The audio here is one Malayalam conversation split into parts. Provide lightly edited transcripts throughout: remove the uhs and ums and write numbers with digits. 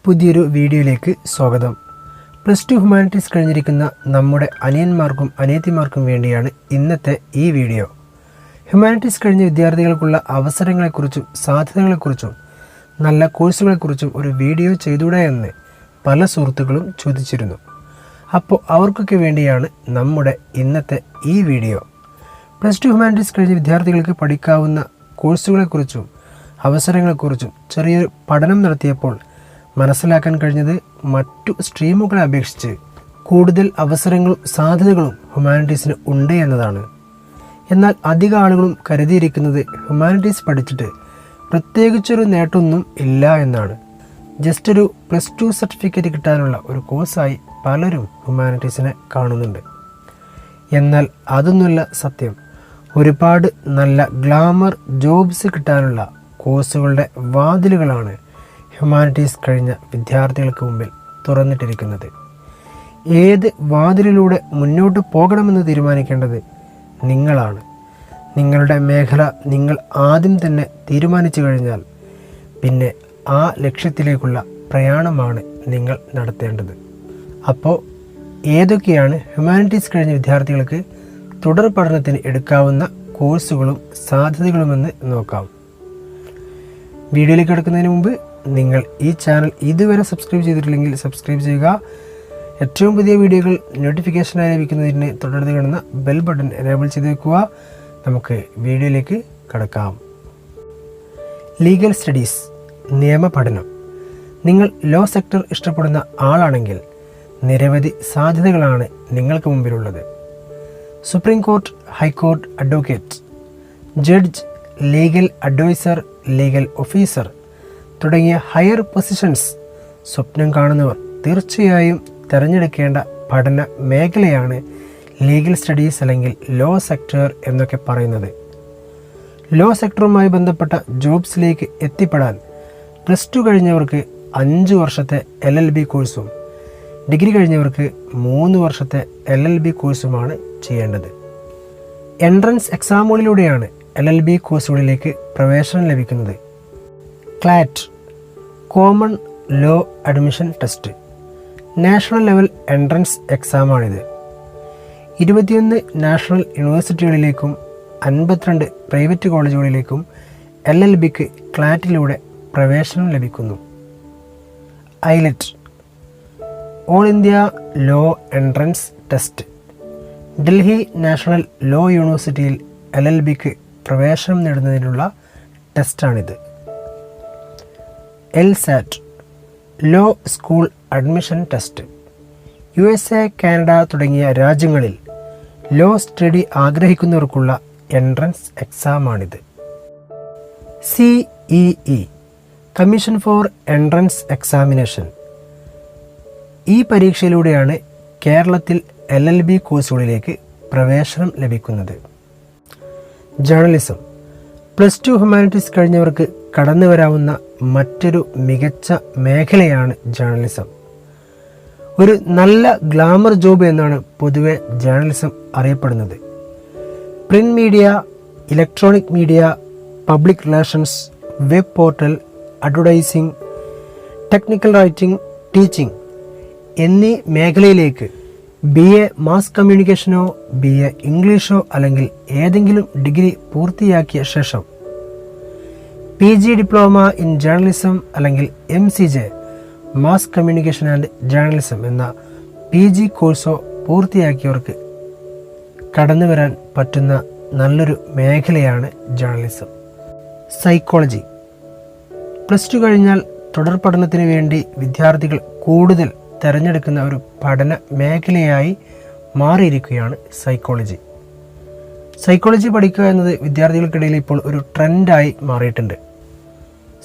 പുതിയൊരു വീഡിയോയിലേക്ക് സ്വാഗതം. +2 ഹ്യൂമാനിറ്റീസ് കഴിഞ്ഞിരിക്കുന്ന നമ്മുടെ അനിയന്മാർക്കും അനിയത്തിമാർക്കും വേണ്ടിയാണ് ഇന്നത്തെ ഈ വീഡിയോ. ഹ്യൂമാനിറ്റീസ് കഴിഞ്ഞ വിദ്യാർത്ഥികൾക്കുള്ള അവസരങ്ങളെക്കുറിച്ചും സാധ്യതകളെക്കുറിച്ചും നല്ല കോഴ്സുകളെക്കുറിച്ചും ഒരു വീഡിയോ ചെയ്തുകൂടെ എന്ന് പല സുഹൃത്തുക്കളും ചോദിച്ചിരുന്നു. അപ്പോൾ അവർക്കൊക്കെ വേണ്ടിയാണ് നമ്മുടെ ഇന്നത്തെ ഈ വീഡിയോ. +2 ഹ്യൂമാനിറ്റീസ് കഴിഞ്ഞ വിദ്യാർത്ഥികൾക്ക് പഠിക്കാവുന്ന കോഴ്സുകളെക്കുറിച്ചും അവസരങ്ങളെക്കുറിച്ചും ചെറിയൊരു പഠനം നടത്തിയപ്പോൾ മനസ്സിലാക്കാൻ കഴിഞ്ഞത് മറ്റു സ്ട്രീമുകളെ അപേക്ഷിച്ച് കൂടുതൽ അവസരങ്ങളും സാധ്യതകളും ഹ്യൂമാനിറ്റീസിന് ഉണ്ട് എന്നതാണ്. എന്നാൽ അധിക ആളുകളും കരുതിയിരിക്കുന്നത് ഹ്യൂമാനിറ്റീസ് പഠിച്ചിട്ട് പ്രത്യേകിച്ചൊരു നേട്ടമൊന്നും ഇല്ല എന്നാണ്. ജസ്റ്റ് ഒരു +2 സർട്ടിഫിക്കറ്റ് കിട്ടാനുള്ള ഒരു കോഴ്സായി പലരും ഹ്യൂമാനിറ്റീസിനെ കാണുന്നുണ്ട്. എന്നാൽ അതൊന്നുമല്ല സത്യം. ഒരുപാട് നല്ല ഗ്ലാമർ ജോബ്സ് കിട്ടാനുള്ള കോഴ്സുകളുടെ വാതിലുകളാണ് ഹ്യൂമാനിറ്റീസ് കഴിഞ്ഞ വിദ്യാർത്ഥികൾക്ക് മുമ്പിൽ തുറന്നിട്ടിരിക്കുന്നത്. ഏത് വാതിലിലൂടെ മുന്നോട്ട് പോകണമെന്ന് തീരുമാനിക്കേണ്ടത് നിങ്ങളാണ്. നിങ്ങളുടെ മേഖല നിങ്ങൾ ആദ്യം തന്നെ തീരുമാനിച്ചു കഴിഞ്ഞാൽ പിന്നെ ആ ലക്ഷ്യത്തിലേക്കുള്ള പ്രയാണമാണ് നിങ്ങൾ നടത്തേണ്ടത്. അപ്പോൾ ഏതൊക്കെയാണ് ഹ്യൂമാനിറ്റീസ് കഴിഞ്ഞ വിദ്യാർത്ഥികൾക്ക് തുടർ പഠനത്തിന് എടുക്കാവുന്ന കോഴ്സുകളും സാധ്യതകളുമെന്ന് നോക്കാം. വീഡിയോയിലേക്ക് കിടക്കുന്നതിന് മുമ്പ് നിങ്ങൾ ഈ ചാനൽ ഇതുവരെ സബ്സ്ക്രൈബ് ചെയ്തിട്ടില്ലെങ്കിൽ സബ്സ്ക്രൈബ് ചെയ്യുക. ഏറ്റവും പുതിയ വീഡിയോകൾ നോട്ടിഫിക്കേഷനായി ലഭിക്കുന്നതിന് തുടർന്ന് കാണുന്ന ബെൽ ബട്ടൺ എനേബിൾ ചെയ്ത് വെക്കുക. നമുക്ക് വീഡിയോയിലേക്ക് കടക്കാം. ലീഗൽ സ്റ്റഡീസ്, നിയമ പഠനം. നിങ്ങൾ ലോ സെക്ടർ ഇഷ്ടപ്പെടുന്ന ആളാണെങ്കിൽ നിരവധി സാധ്യതകളാണ് നിങ്ങൾക്ക് മുമ്പിലുള്ളത്. Supreme court, high court advocate, judge, legal adviser, legal officer തുടങ്ങിയ ഹയർ പൊസിഷൻസ് സ്വപ്നം കാണുന്നവർ തീർച്ചയായും തിരഞ്ഞെടുക്കേണ്ട പഠന മേഖലയാണ് ലീഗൽ സ്റ്റഡീസ് അല്ലെങ്കിൽ ലോ സെക്ടർ എന്നൊക്കെ പറയുന്നത്. ലോ സെക്ടറുമായി ബന്ധപ്പെട്ട ജോബ്സിലേക്ക് എത്തിപ്പെടാൻ +2 കഴിഞ്ഞവർക്ക് 5 വർഷത്തെ LLB കോഴ്സും ഡിഗ്രി കഴിഞ്ഞവർക്ക് 3 വർഷത്തെ LLB കോഴ്സുമാണ് ചെയ്യേണ്ടത്. എൻട്രൻസ് എക്സാമുകളിലൂടെയാണ് LLB കോഴ്സുകളിലേക്ക് പ്രവേശനം ലഭിക്കുന്നത്. CLAT, common law admission test, national level entrance എക്സാമാണിത്. 21 നാഷണൽ യൂണിവേഴ്സിറ്റികളിലേക്കും 52 പ്രൈവറ്റ് കോളേജുകളിലേക്കും LLBക്ക് ക്ലാറ്റിലൂടെ പ്രവേശനം ലഭിക്കുന്നു. AILET, all India law entrance test, Delhi national law യൂണിവേഴ്സിറ്റിയിൽ LLBക്ക് പ്രവേശനം നേടുന്നതിനുള്ള ടെസ്റ്റാണിത്. LSAT, law school admission test. USA, Canada തുടങ്ങിയ രാജ്യങ്ങളിൽ ലോ സ്റ്റഡി ആഗ്രഹിക്കുന്നവർക്കുള്ള എൻട്രൻസ് എക്സാമാണിത്. CEE, commission for entrance examination. ഈ പരീക്ഷയിലൂടെയാണ് കേരളത്തിൽ LLB കോഴ്സുകളിലേക്ക് പ്രവേശനം ലഭിക്കുന്നത്. ജേർണലിസം, +2 ഹ്യൂമാനിറ്റീസ് കഴിഞ്ഞവർക്ക് കടന്നു വരാവുന്ന മറ്റൊരു മികച്ച മേഖലയാണ് ജേർണലിസം. ഒരു നല്ല ഗ്ലാമർ ജോബ് എന്നാണ് പൊതുവെ ജേർണലിസം അറിയപ്പെടുന്നത്. Print media, electronic media, public relations, web portal, advertising, technical writing, teaching എന്നീ മേഖലയിലേക്ക് BA മാസ് കമ്മ്യൂണിക്കേഷനോ BA ഇംഗ്ലീഷോ അല്ലെങ്കിൽ ഏതെങ്കിലും ഡിഗ്രി പൂർത്തിയാക്കിയ ശേഷം PG ഡിപ്ലോമ ഇൻ ജേർണലിസം അല്ലെങ്കിൽ MCJ mass communication and journalism എന്ന PG കോഴ്സോ പൂർത്തിയാക്കിയവർക്ക് കടന്നു വരാൻ പറ്റുന്ന നല്ലൊരു മേഖലയാണ് ജേർണലിസം. സൈക്കോളജി, +2 കഴിഞ്ഞാൽ തുടർ പഠനത്തിന് വേണ്ടി വിദ്യാർത്ഥികൾ കൂടുതൽ തിരഞ്ഞെടുക്കുന്ന ഒരു പഠന മേഖലയായി മാറിയിരിക്കുകയാണ് സൈക്കോളജി. സൈക്കോളജി പഠിക്കുക എന്നത് വിദ്യാർത്ഥികൾക്കിടയിൽ ഇപ്പോൾ ഒരു ട്രെൻഡായി മാറിയിട്ടുണ്ട്.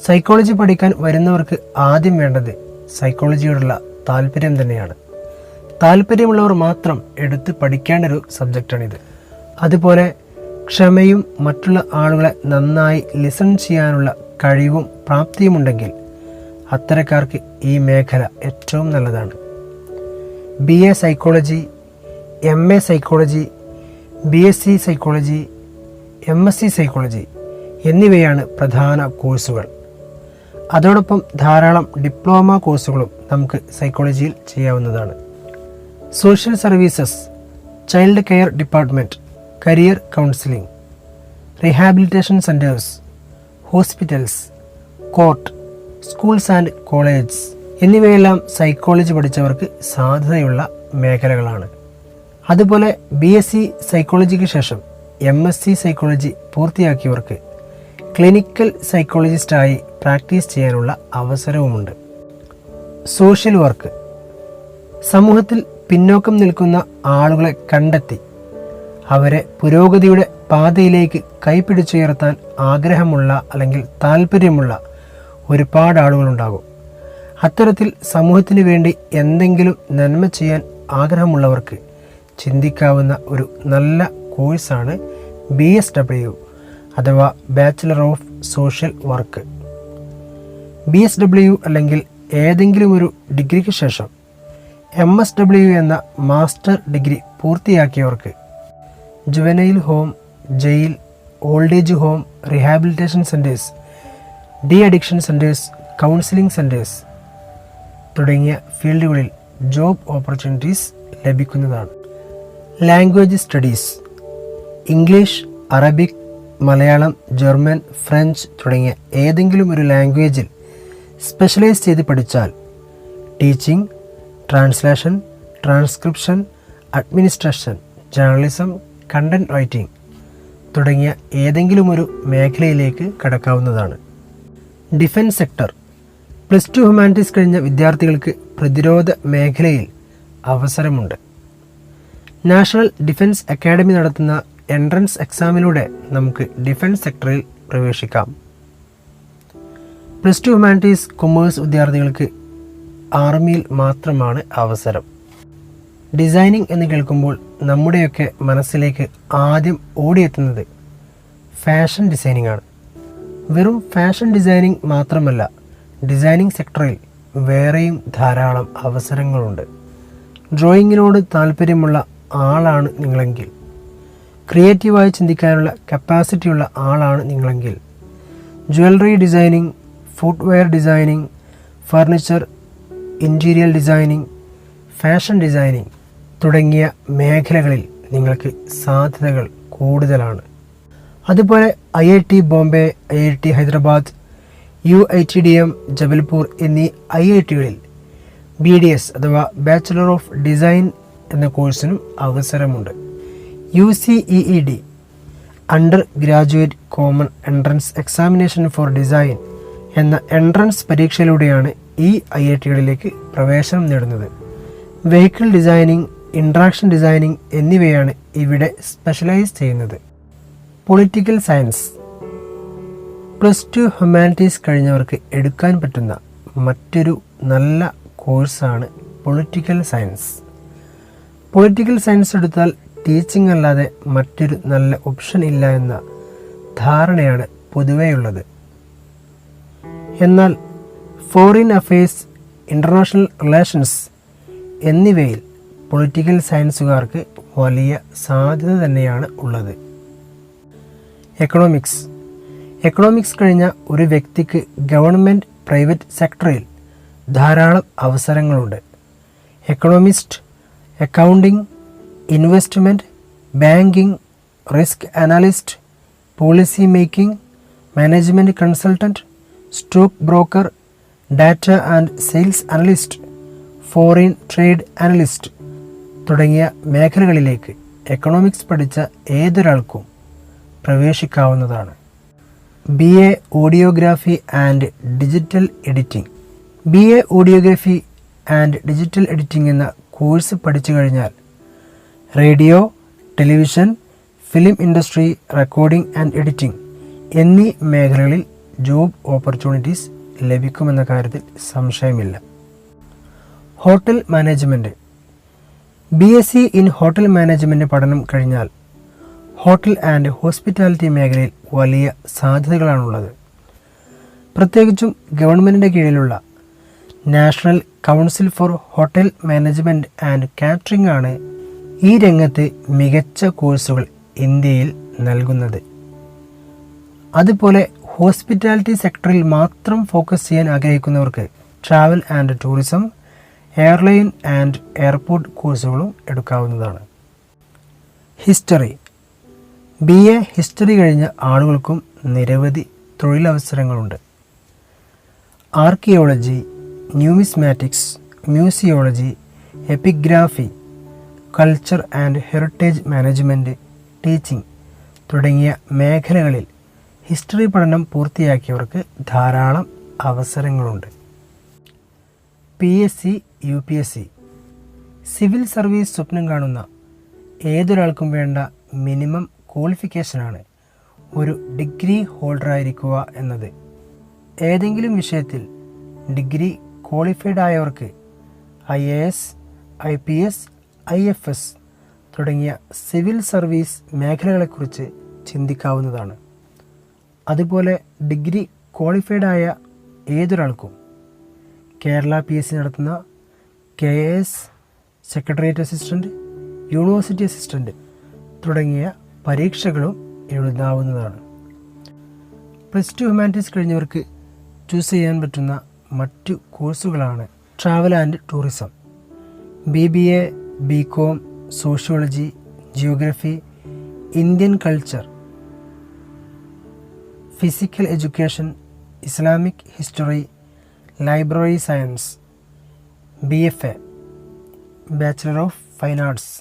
സൈക്കോളജി പഠിക്കാൻ വരുന്നവർക്ക് ആദ്യം വേണ്ടത് സൈക്കോളജിയോടുള്ള താല്പര്യം തന്നെയാണ്. താല്പര്യമുള്ളവർ മാത്രം എടുത്ത് പഠിക്കേണ്ട ഒരു സബ്ജക്റ്റാണിത്. അതുപോലെ ക്ഷമയും മറ്റുള്ള ആളുകളെ നന്നായി ലിസൺ ചെയ്യാനുള്ള കഴിവും പ്രാപ്തിയുമുണ്ടെങ്കിൽ അത്തരക്കാർക്ക് ഈ മേഖല ഏറ്റവും നല്ലതാണ്. BA psychology, MA psychology, BSc psychology, MSc psychology എന്നിവയാണ് പ്രധാന കോഴ്സുകൾ. അതോടൊപ്പം ധാരാളം ഡിപ്ലോമ കോഴ്സുകളും നമുക്ക് സൈക്കോളജിയിൽ ചെയ്യാവുന്നതാണ്. Social services, child care department, career counselling, rehabilitation centres, hospitals, court, schools and colleges എന്നിവയെല്ലാം സൈക്കോളജി പഠിച്ചവർക്ക് സാധ്യതയുള്ള മേഖലകളാണ്. അതുപോലെ BSc സൈക്കോളജിക്ക് ശേഷം MSc സൈക്കോളജി പൂർത്തിയാക്കിയവർക്ക് ക്ലിനിക്കൽ സൈക്കോളജിസ്റ്റായി പ്രാക്ടീസ് ചെയ്യാനുള്ള അവസരവുമുണ്ട്. സോഷ്യൽ വർക്ക്, സമൂഹത്തിൽ പിന്നോക്കം നിൽക്കുന്ന ആളുകളെ കണ്ടെത്തി അവരെ പുരോഗതിയുടെ പാതയിലേക്ക് കൈപിടിച്ചുയർത്താൻ ആഗ്രഹമുള്ള അല്ലെങ്കിൽ താല്പര്യമുള്ള ഒരുപാട് ആളുകളുണ്ടാകും. അത്തരത്തിൽ സമൂഹത്തിന് വേണ്ടി എന്തെങ്കിലും നന്മ ചെയ്യാൻ ആഗ്രഹമുള്ളവർക്ക് ചിന്തിക്കാവുന്ന ഒരു നല്ല കോഴ്സാണ് BSW അഥവാ bachelor of social work. BSW അല്ലെങ്കിൽ ഏതെങ്കിലും ഒരു ഡിഗ്രിക്ക് ശേഷം MSW എന്ന മാസ്റ്റർ ഡിഗ്രി പൂർത്തിയാക്കിയവർക്ക് juvenile home, jail, old age home, rehabilitation centres, de addiction centres, counselling centres തുടങ്ങിയ ഫീൽഡുകളിൽ ജോബ് ഓപ്പർച്യൂണിറ്റീസ് ലഭിക്കുന്നതാണ്. Language studies, English, Arabic, Malayalam, German, French തുടങ്ങിയ ഏതെങ്കിലും ഒരു ലാംഗ്വേജിൽ സ്പെഷ്യലൈസ് ചെയ്ത് പഠിച്ചാൽ teaching, translation, transcription, administration, journalism, content writing തുടങ്ങിയ ഏതെങ്കിലും ഒരു മേഖലയിലേക്ക് കടക്കാവുന്നതാണ്. ഡിഫൻസ് സെക്ടർ, +2 ഹ്യൂമാനിറ്റീസ് കഴിഞ്ഞ വിദ്യാർത്ഥികൾക്ക് പ്രതിരോധ മേഖലയിൽ അവസരമുണ്ട്. നാഷണൽ ഡിഫൻസ് അക്കാഡമി നടത്തുന്ന എൻട്രൻസ് എക്സാമിലൂടെ നമുക്ക് ഡിഫൻസ് സെക്ടറിൽ പ്രവേശിക്കാം. +2 ഹ്യൂമാനിറ്റീസ് കൊമേഴ്സ് വിദ്യാർത്ഥികൾക്ക് ആർമിയിൽ മാത്രമാണ് അവസരം. ഡിസൈനിങ് എന്ന് കേൾക്കുമ്പോൾ നമ്മുടെയൊക്കെ മനസ്സിലേക്ക് ആദ്യം ഓടിയെത്തുന്നത് ഫാഷൻ ഡിസൈനിങ് ആണ്. വെറും ഫാഷൻ ഡിസൈനിങ് മാത്രമല്ല, ഡിസൈനിങ് സെക്ടറിൽ വേറെയും ധാരാളം അവസരങ്ങളുണ്ട്. ഡ്രോയിങ്ങിനോട് താല്പര്യമുള്ള ആളാണ് നിങ്ങളെങ്കിൽ, ക്രിയേറ്റീവായി ചിന്തിക്കാനുള്ള കപ്പാസിറ്റിയുള്ള ആളാണ് നിങ്ങളെങ്കിൽ, jewellery designing, footwear designing, furniture, interior designing, fashion designing തുടങ്ങിയ മേഖലകളിൽ നിങ്ങൾക്ക് സാധ്യതകൾ കൂടുതലാണ്. അതുപോലെ IIT Bombay, IIT Hyderabad, UITDM Jabalpur എന്നീ IITകളിൽ BDS അഥവാ ബാച്ചിലർ ഓഫ് ഡിസൈൻ എന്ന കോഴ്സിനും അവസരമുണ്ട്. UCEED under graduate common entrance examination for design എന്ന എൻട്രൻസ് പരീക്ഷയിലൂടെയാണ് ഈ IITകളിലേക്ക് പ്രവേശനം നേടുന്നത്. വെഹിക്കിൾ ഡിസൈനിങ്, ഇൻട്രാക്ഷൻ ഡിസൈനിങ് എന്നിവയാണ് ഇവിടെ സ്പെഷ്യലൈസ് ചെയ്യുന്നത്. പൊളിറ്റിക്കൽ സയൻസ്, +2 ഹ്യൂമാനിറ്റീസ് കഴിഞ്ഞവർക്ക് എടുക്കാൻ പറ്റുന്ന മറ്റൊരു നല്ല കോഴ്സാണ് പൊളിറ്റിക്കൽ സയൻസ്. പൊളിറ്റിക്കൽ സയൻസ് എടുത്താൽ ടീച്ചിങ് അല്ലാതെ മറ്റൊരു നല്ല ഓപ്ഷൻ ഇല്ല എന്ന ധാരണയാണ് പൊതുവെയുള്ളത്. എന്നാൽ ഫോറിൻ അഫയേഴ്സ്, ഇൻ്റർനാഷണൽ റിലേഷൻസ് എന്നിവയിൽ പൊളിറ്റിക്കൽ സയൻസുകാർക്ക് വലിയ സാധ്യത തന്നെയാണ് ഉള്ളത്. എക്കണോമിക്സ് കഴിഞ്ഞ ഒരു വ്യക്തിക്ക് ഗവൺമെൻറ്, പ്രൈവറ്റ് സെക്ടറിൽ ധാരാളം അവസരങ്ങളുണ്ട്. Economist, accounting, investment, banking, risk analyst, policy making, management consultant, stock broker, data and sales analyst, foreign trade analyst തുടങ്ങിയ മേഖലകളിലേക്ക് എക്കണോമിക്സ് പഠിച്ച ഏതൊരാൾക്കും പ്രവേശിക്കാവുന്നതാണ്. BA audiography and digital editing. BA audiography and digital editing എന്ന കോഴ്സ് പഠിച്ചു കഴിഞ്ഞാൽ radio, television, film industry, recording and editing എന്നീ മേഖലകളിൽ ജോബ് ഓപ്പർച്യൂണിറ്റീസ് ലഭിക്കുമെന്ന കാര്യത്തിൽ സംശയമില്ല. Hotel management. BSc in hotel management പഠനം കഴിഞ്ഞാൽ ഹോട്ടൽ ആൻഡ് ഹോസ്പിറ്റാലിറ്റി മേഖലയിൽ വലിയ സാധ്യതകളാണുള്ളത്. പ്രത്യേകിച്ചും ഗവൺമെൻറ്റിൻ്റെ കീഴിലുള്ള national council for hotel management and catering ആണ് ഈ രംഗത്ത് മികച്ച കോഴ്സുകൾ ഇന്ത്യയിൽ നൽകുന്നത്. അതുപോലെ ഹോസ്പിറ്റാലിറ്റി സെക്ടറിൽ മാത്രം ഫോക്കസ് ചെയ്യാൻ ആഗ്രഹിക്കുന്നവർക്ക് travel and tourism, airline and airport കോഴ്സുകളും എടുക്കാവുന്നതാണ്. ഹിസ്റ്ററി. BA ഹിസ്റ്ററി കഴിഞ്ഞ ആളുകൾക്കും നിരവധി തൊഴിലവസരങ്ങളുണ്ട്. Archaeology, numismatics, museology, epigraphy, culture and heritage management, teaching തുടങ്ങിയ മേഖലകളിൽ ഹിസ്റ്ററി പഠനം പൂർത്തിയാക്കിയവർക്ക് ധാരാളം അവസരങ്ങളുണ്ട്. PSC, UPSC. സിവിൽ സർവീസ് സ്വപ്നം കാണുന്ന ഏതൊരാൾക്കും വേണ്ട മിനിമം ക്വാളിഫിക്കേഷനാണ് ഒരു ഡിഗ്രി ഹോൾഡറായിരിക്കുക എന്നത്. ഏതെങ്കിലും വിഷയത്തിൽ ഡിഗ്രി ക്വാളിഫൈഡ് ആയവർക്ക് IAS, IPS, IFS തുടങ്ങിയ സിവിൽ സർവീസ് മേഖലകളെക്കുറിച്ച് ചിന്തിക്കാവുന്നതാണ്. അതുപോലെ ഡിഗ്രി ക്വാളിഫൈഡ് ആയ ഏതൊരാൾക്കും കേരള PSC നടത്തുന്ന KAS, secretariat assistant, university assistant തുടങ്ങിയ പരീക്ഷകളും എഴുതാവുന്നതാണ്. +2 ഹ്യൂമാനിറ്റീസ് കഴിഞ്ഞവർക്ക് ചൂസ് ചെയ്യാൻ പറ്റുന്ന മറ്റു കോഴ്സുകളാണ് travel and tourism, BBA, BCom, sociology, geography, Indian culture, physical education, Islamic history, library science, BFA, bachelor of fine arts